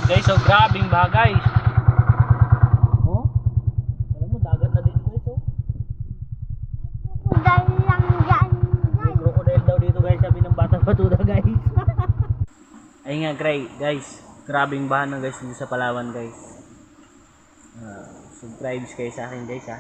guys, so grabing baha guys. Oh? Alam mo, dagat na dito guys, oh. Crocodile lang dyan, May crocodile daw dito guys, sabi ng bata patuda guys. Ayun nga guys, grabing baha na guys dito sa Palawan guys. Subscribe kayo sa akin guys ha.